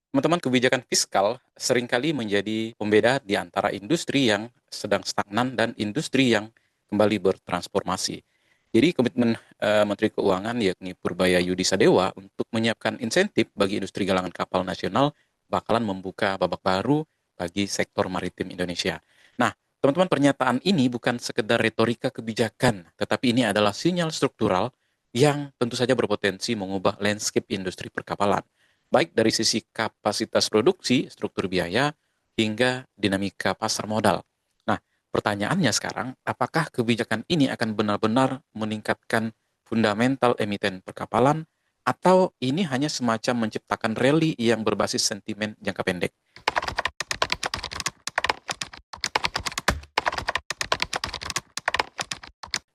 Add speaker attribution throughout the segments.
Speaker 1: Teman-teman, kebijakan fiskal seringkali menjadi pembeda di antara industri yang sedang stagnan dan industri yang kembali bertransformasi. Jadi komitmen Menteri Keuangan yakni Purbaya Yudi Sadewa untuk menyiapkan insentif bagi industri galangan kapal nasional bakalan membuka babak baru bagi sektor maritim Indonesia. Nah, teman-teman, pernyataan ini bukan sekedar retorika kebijakan, tetapi ini adalah sinyal struktural yang tentu saja berpotensi mengubah landscape industri perkapalan baik dari sisi kapasitas produksi, struktur biaya, hingga dinamika pasar modal. Nah, pertanyaannya sekarang, apakah kebijakan ini akan benar-benar meningkatkan fundamental emiten perkapalan, atau ini hanya semacam menciptakan rally yang berbasis sentimen jangka pendek?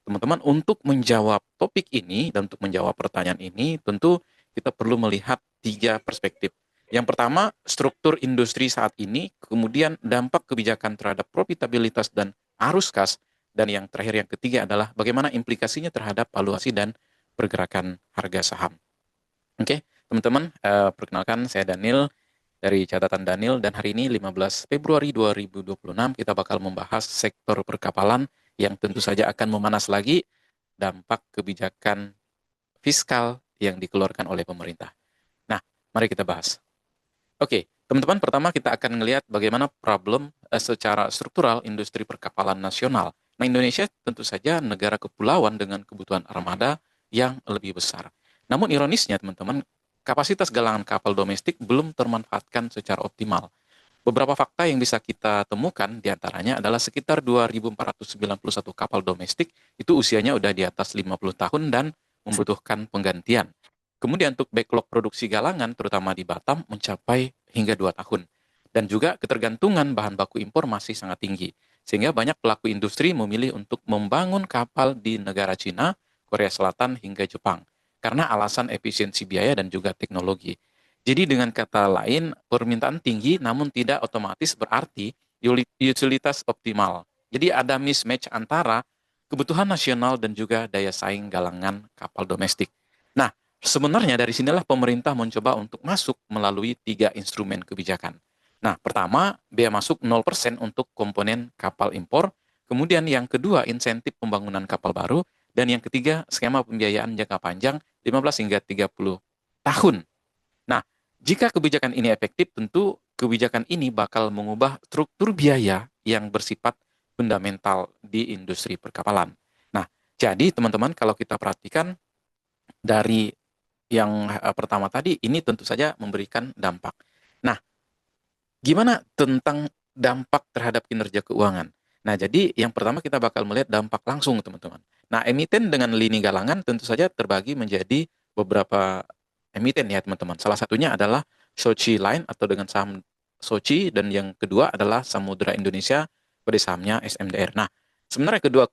Speaker 1: Teman-teman, untuk menjawab topik ini dan untuk menjawab pertanyaan ini, tentu kita perlu melihat tiga perspektif. Yang pertama, struktur industri saat ini, kemudian dampak kebijakan terhadap profitabilitas dan arus kas, dan yang terakhir, yang ketiga adalah bagaimana implikasinya terhadap valuasi dan pergerakan harga saham. Oke, teman-teman, perkenalkan saya Daniel dari catatan Daniel, dan hari ini 15 Februari 2026 kita bakal membahas sektor perkapalan yang tentu saja akan memanas lagi dampak kebijakan fiskal yang dikeluarkan oleh pemerintah. Nah, mari kita bahas. Oke, teman-teman, pertama kita akan melihat bagaimana problem secara struktural industri perkapalan nasional. Nah, Indonesia tentu saja negara kepulauan dengan kebutuhan armada yang lebih besar. Namun ironisnya, teman-teman, kapasitas galangan kapal domestik belum termanfaatkan secara optimal. Beberapa fakta yang bisa kita temukan diantaranya adalah sekitar 2.491 kapal domestik itu usianya udah di atas 50 tahun dan membutuhkan penggantian. Kemudian untuk backlog produksi galangan, terutama di Batam, mencapai hingga 2 tahun. Dan juga ketergantungan bahan baku impor masih sangat tinggi. Sehingga banyak pelaku industri memilih untuk membangun kapal di negara Cina, Korea Selatan, hingga Jepang. Karena alasan efisiensi biaya dan juga teknologi. Jadi dengan kata lain, permintaan tinggi namun tidak otomatis berarti utilitas optimal. Jadi ada mismatch antara kebutuhan nasional dan juga daya saing galangan kapal domestik. Nah, sebenarnya dari sinilah pemerintah mencoba untuk masuk melalui tiga instrumen kebijakan. Nah, pertama, bea masuk 0% untuk komponen kapal impor, kemudian yang kedua, insentif pembangunan kapal baru, dan yang ketiga, skema pembiayaan jangka panjang 15 hingga 30 tahun. Nah, jika kebijakan ini efektif, tentu kebijakan ini bakal mengubah struktur biaya yang bersifat fundamental di industri perkapalan. Nah, jadi teman-teman, kalau kita perhatikan dari yang pertama tadi, ini tentu saja memberikan dampak. Nah, gimana tentang dampak terhadap kinerja keuangan? Nah, jadi yang pertama kita bakal melihat dampak langsung, teman-teman. Nah, emiten dengan lini galangan tentu saja terbagi menjadi beberapa emiten ya, teman-teman. Salah satunya adalah Sochi Line atau dengan saham Sochi, dan yang kedua adalah Samudra Indonesia pada sahamnya SMDR. Nah, sebenarnya kedua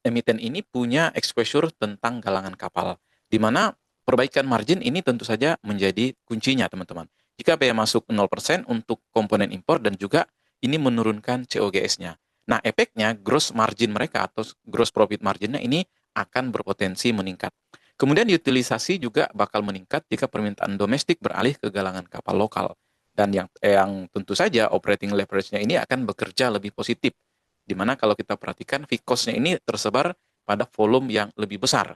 Speaker 1: emiten ini punya exposure tentang galangan kapal, di mana perbaikan margin ini tentu saja menjadi kuncinya, teman-teman. Jika bea masuk 0% untuk komponen impor dan juga ini menurunkan COGS-nya. Nah, efeknya gross margin mereka atau gross profit marginnya ini akan berpotensi meningkat. Kemudian utilisasi juga bakal meningkat jika permintaan domestik beralih ke galangan kapal lokal. Dan yang tentu saja operating leverage-nya ini akan bekerja lebih positif. Di mana kalau kita perhatikan fixed cost-nya ini tersebar pada volume yang lebih besar.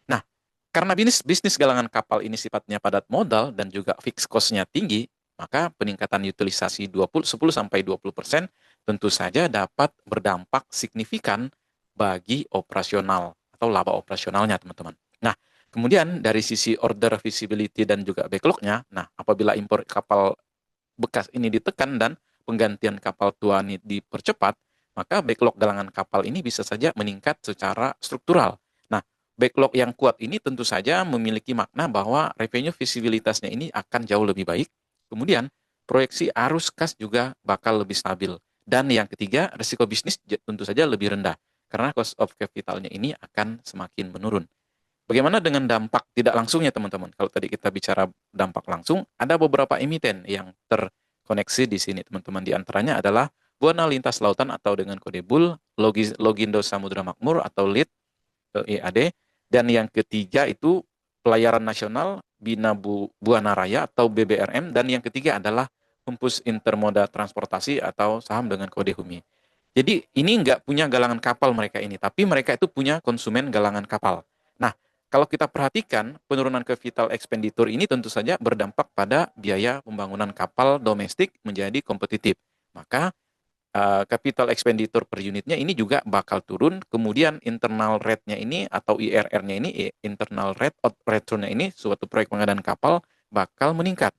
Speaker 1: Nah, karena bisnis galangan kapal ini sifatnya padat modal dan juga fixed cost-nya tinggi, maka peningkatan utilisasi 10-20% tentu saja dapat berdampak signifikan bagi operasional atau laba operasionalnya, teman-teman. Nah, kemudian dari sisi order visibility dan juga backlog-nya, nah apabila impor kapal bekas ini ditekan dan penggantian kapal tua ini dipercepat, maka backlog galangan kapal ini bisa saja meningkat secara struktural. Nah, backlog yang kuat ini tentu saja memiliki makna bahwa revenue visibilitasnya ini akan jauh lebih baik. Kemudian, proyeksi arus kas juga bakal lebih stabil. Dan yang ketiga, risiko bisnis tentu saja lebih rendah, karena cost of capitalnya ini akan semakin menurun. Bagaimana dengan dampak tidak langsungnya, teman-teman? Kalau tadi kita bicara dampak langsung, ada beberapa emiten yang terkoneksi di sini, teman-teman. Di antaranya adalah Buana Lintas Lautan atau dengan kode BUL, Logindo Samudra Makmur atau LIT, EAD, dan yang ketiga itu Pelayaran Nasional Bina Buana Raya atau BBRM, dan yang ketiga adalah Humpus Intermoda Transportasi atau saham dengan kode HUMI. Jadi ini nggak punya galangan kapal mereka ini, tapi mereka itu punya konsumen galangan kapal. Nah, kalau kita perhatikan penurunan capital expenditure ini tentu saja berdampak pada biaya pembangunan kapal domestik menjadi kompetitif. Maka capital expenditure per unitnya ini juga bakal turun, kemudian internal rate-nya ini atau IRR-nya ini, internal rate of return-nya ini, suatu proyek pengadaan kapal bakal meningkat.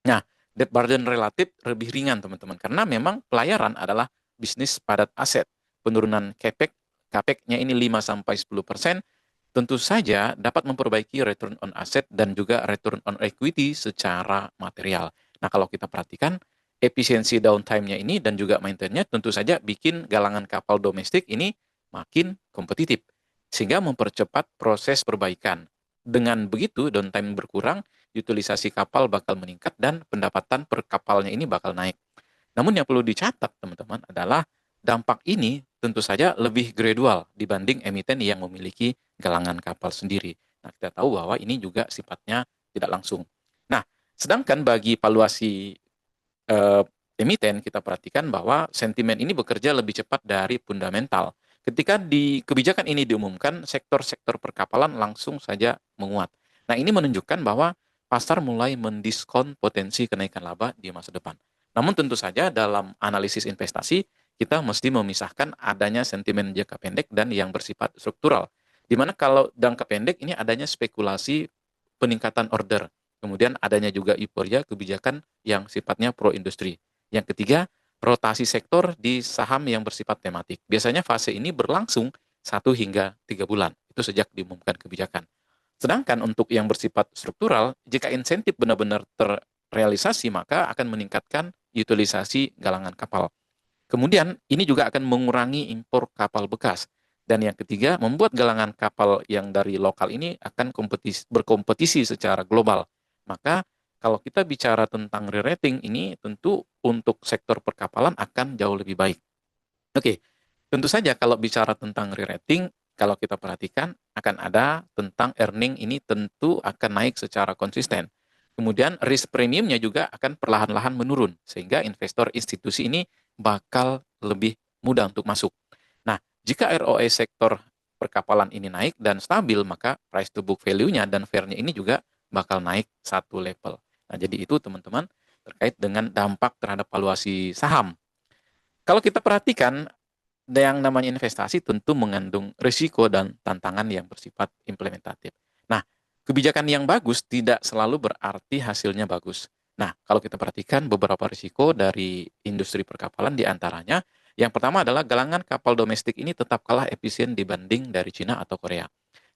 Speaker 1: Nah, debt burden relatif lebih ringan teman-teman, karena memang pelayaran adalah bisnis padat aset. Penurunan CAPEX-nya ini 5-10%, tentu saja dapat memperbaiki return on asset dan juga return on equity secara material. Nah, kalau kita perhatikan, efisiensi downtime-nya ini dan juga maintenance-nya tentu saja bikin galangan kapal domestik ini makin kompetitif, sehingga mempercepat proses perbaikan. Dengan begitu, downtime berkurang, utilisasi kapal bakal meningkat, dan pendapatan per kapalnya ini bakal naik. Namun yang perlu dicatat, teman-teman, adalah dampak ini tentu saja lebih gradual dibanding emiten yang memiliki galangan kapal sendiri. Nah, kita tahu bahwa ini juga sifatnya tidak langsung. Nah, sedangkan bagi valuasi eh, emiten, kita perhatikan bahwa sentimen ini bekerja lebih cepat dari fundamental. Ketika di kebijakan ini diumumkan, sektor-sektor perkapalan langsung saja menguat. Nah, ini menunjukkan bahwa pasar mulai mendiskon potensi kenaikan laba di masa depan. Namun tentu saja dalam analisis investasi, kita mesti memisahkan adanya sentimen jangka pendek dan yang bersifat struktural. Di mana kalau jangka pendek ini adanya spekulasi peningkatan order, kemudian adanya juga euforia kebijakan yang sifatnya pro industri. Yang ketiga, rotasi sektor di saham yang bersifat tematik. Biasanya fase ini berlangsung 1 hingga 3 bulan. Itu sejak diumumkan kebijakan. Sedangkan untuk yang bersifat struktural, jika insentif benar-benar terrealisasi, maka akan meningkatkan utilisasi galangan kapal. Kemudian, ini juga akan mengurangi impor kapal bekas. Dan yang ketiga, membuat galangan kapal yang dari lokal ini akan berkompetisi secara global. Maka, kalau kita bicara tentang re-rating ini, tentu untuk sektor perkapalan akan jauh lebih baik. Oke, tentu saja kalau bicara tentang re-rating, kalau kita perhatikan akan ada tentang earning ini tentu akan naik secara konsisten. Kemudian risk premiumnya juga akan perlahan-lahan menurun, sehingga investor institusi ini bakal lebih mudah untuk masuk. Nah, jika ROE sektor perkapalan ini naik dan stabil, maka price to book value-nya dan fair-nya ini juga bakal naik satu level. Nah, jadi itu teman-teman terkait dengan dampak terhadap valuasi saham. Kalau kita perhatikan, yang namanya investasi tentu mengandung risiko dan tantangan yang bersifat implementatif. Nah, kebijakan yang bagus tidak selalu berarti hasilnya bagus. Nah, kalau kita perhatikan beberapa risiko dari industri perkapalan, di antaranya, yang pertama adalah galangan kapal domestik ini tetap kalah efisien dibanding dari Cina atau Korea.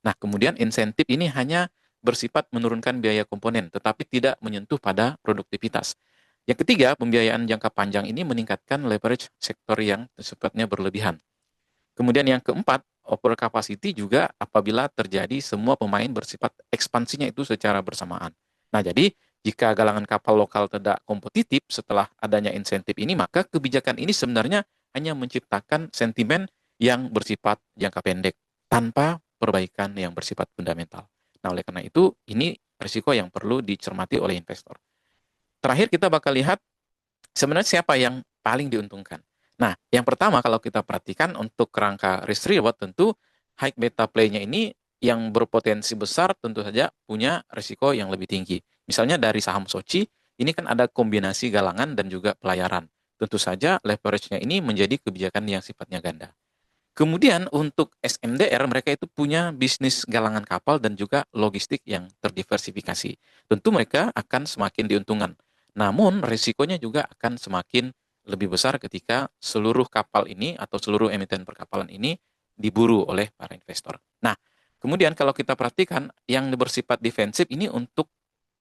Speaker 1: Nah, kemudian insentif ini hanya bersifat menurunkan biaya komponen, tetapi tidak menyentuh pada produktivitas. Yang ketiga, pembiayaan jangka panjang ini meningkatkan leverage sektor yang sifatnya berlebihan. Kemudian yang keempat, over capacity juga apabila terjadi semua pemain bersifat ekspansinya itu secara bersamaan. Nah, jadi jika galangan kapal lokal tidak kompetitif setelah adanya insentif ini, maka kebijakan ini sebenarnya hanya menciptakan sentimen yang bersifat jangka pendek tanpa perbaikan yang bersifat fundamental. Nah, oleh karena itu, ini risiko yang perlu dicermati oleh investor. Terakhir, kita bakal lihat sebenarnya siapa yang paling diuntungkan. Nah, yang pertama kalau kita perhatikan untuk kerangka risk reward, tentu high beta play-nya ini yang berpotensi besar tentu saja punya risiko yang lebih tinggi. Misalnya dari saham Soci, ini kan ada kombinasi galangan dan juga pelayaran. Tentu saja leverage-nya ini menjadi kebijakan yang sifatnya ganda. Kemudian untuk SMDR, mereka itu punya bisnis galangan kapal dan juga logistik yang terdiversifikasi. Tentu mereka akan semakin diuntungkan. Namun risikonya juga akan semakin lebih besar ketika seluruh kapal ini atau seluruh emiten perkapalan ini diburu oleh para investor. Nah, kemudian kalau kita perhatikan yang bersifat defensif ini untuk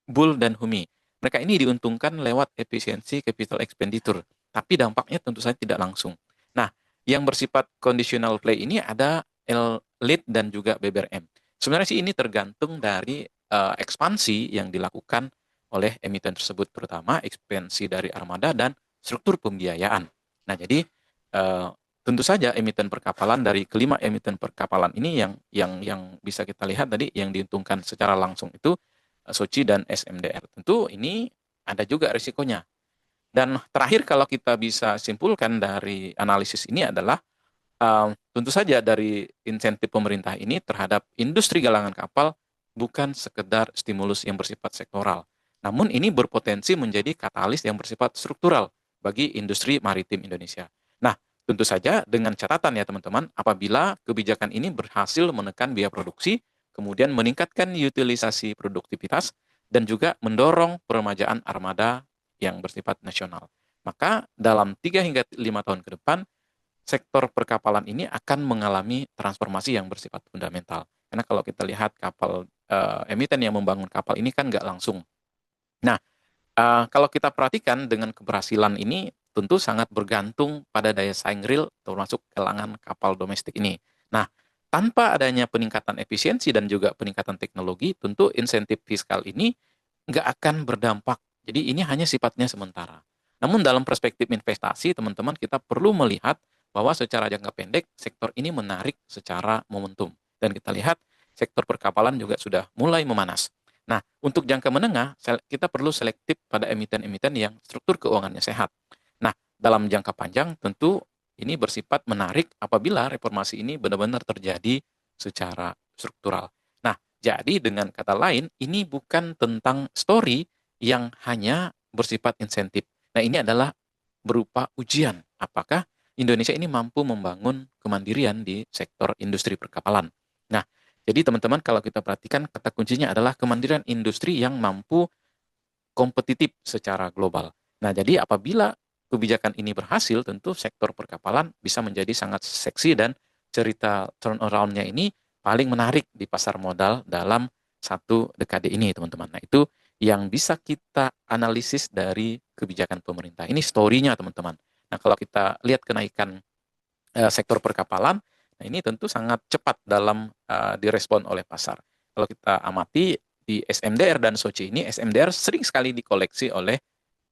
Speaker 1: Bull dan Humi. Mereka ini diuntungkan lewat efisiensi capital expenditure, tapi dampaknya tentu saja tidak langsung. Nah, yang bersifat conditional play ini ada Elite dan juga BBRM. Sebenarnya sih ini tergantung dari ekspansi yang dilakukan oleh emiten tersebut, terutama ekspansi dari armada dan struktur pembiayaan. Nah, jadi eh, tentu saja emiten perkapalan dari kelima emiten perkapalan ini yang bisa kita lihat tadi yang diuntungkan secara langsung itu Soci dan SMDR. Tentu ini ada juga risikonya. Dan terakhir kalau kita bisa simpulkan dari analisis ini adalah tentu saja dari insentif pemerintah ini terhadap industri galangan kapal bukan sekedar stimulus yang bersifat sektoral. Namun ini berpotensi menjadi katalis yang bersifat struktural bagi industri maritim Indonesia. Nah, tentu saja dengan catatan ya teman-teman, apabila kebijakan ini berhasil menekan biaya produksi, kemudian meningkatkan utilisasi produktivitas, dan juga mendorong peremajaan armada yang bersifat nasional. Maka dalam 3 hingga 5 tahun ke depan, sektor perkapalan ini akan mengalami transformasi yang bersifat fundamental. Karena kalau kita lihat kapal emiten yang membangun kapal ini kan nggak langsung. Nah, kalau kita perhatikan dengan keberhasilan ini tentu sangat bergantung pada daya saing real termasuk kalangan kapal domestik ini. Nah, tanpa adanya peningkatan efisiensi dan juga peningkatan teknologi, tentu insentif fiskal ini nggak akan berdampak. Jadi ini hanya sifatnya sementara. Namun dalam perspektif investasi, teman-teman kita perlu melihat bahwa secara jangka pendek sektor ini menarik secara momentum. Dan kita lihat sektor perkapalan juga sudah mulai memanas. Nah, untuk jangka menengah, kita perlu selektif pada emiten-emiten yang struktur keuangannya sehat. Nah, dalam jangka panjang tentu ini bersifat menarik apabila reformasi ini benar-benar terjadi secara struktural. Nah, jadi dengan kata lain, ini bukan tentang story yang hanya bersifat insentif. Nah, ini adalah berupa ujian. Apakah Indonesia ini mampu membangun kemandirian di sektor industri perkapalan? Nah, jadi teman-teman kalau kita perhatikan kata kuncinya adalah kemandirian industri yang mampu kompetitif secara global. Nah, jadi apabila kebijakan ini berhasil, tentu sektor perkapalan bisa menjadi sangat seksi dan cerita turnaround-nya ini paling menarik di pasar modal dalam 1 dekade ini, teman-teman. Nah, itu yang bisa kita analisis dari kebijakan pemerintah. Ini story-nya, teman-teman. Nah, kalau kita lihat kenaikan sektor perkapalan, nah ini tentu sangat cepat dalam direspon oleh pasar. Kalau kita amati di SMDR dan Soci ini, SMDR sering sekali dikoleksi oleh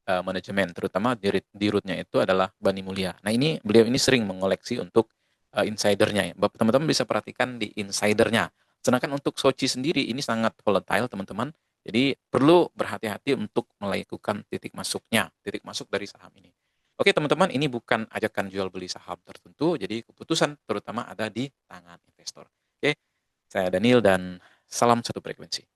Speaker 1: manajemen, terutama di rootnya itu adalah Bani Mulya. Nah ini beliau ini sering mengoleksi untuk insidernya ya. Teman-teman bisa perhatikan di insidernya. Sedangkan untuk Soci sendiri ini sangat volatile teman-teman. Jadi perlu berhati-hati untuk melakukan titik masuk dari saham ini. Oke teman-teman, ini bukan ajakan jual beli saham tertentu, jadi keputusan terutama ada di tangan investor. Oke, saya Daniel dan salam satu frekuensi.